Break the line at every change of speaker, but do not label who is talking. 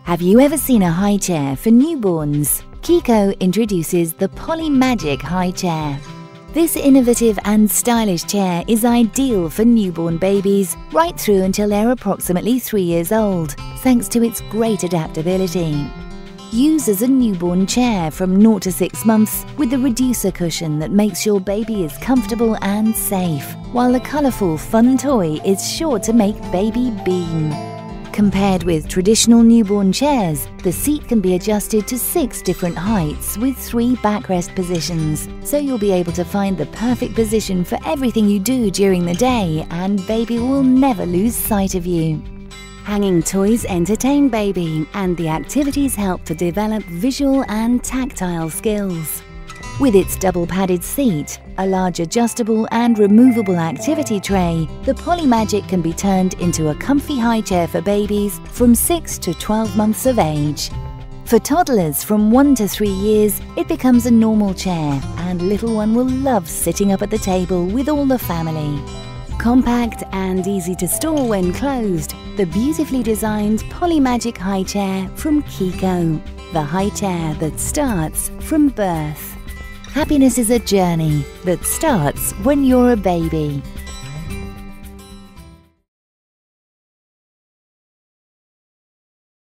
Have you ever seen a high chair for newborns? Kiko introduces the Polymagic High Chair. This innovative and stylish chair is ideal for newborn babies right through until they're approximately 3 years old, thanks to its great adaptability. Use as a newborn chair from 0 to 6 months with the reducer cushion that makes your baby as comfortable and safe, while the colourful fun toy is sure to make baby beam. Compared with traditional newborn chairs, the seat can be adjusted to 6 different heights with 3 backrest positions, so you'll be able to find the perfect position for everything you do during the day, and baby will never lose sight of you. Hanging toys entertain baby, and the activities help to develop visual and tactile skills. With its double-padded seat, a large adjustable and removable activity tray, the Polymagic can be turned into a comfy high chair for babies from 6 to 12 months of age. For toddlers from 1 to 3 years, it becomes a normal chair, and little one will love sitting up at the table with all the family. Compact and easy to store when closed, the beautifully designed Polymagic High Chair from Kiko, the high chair that starts from birth. Happiness is a journey that starts when you're a baby.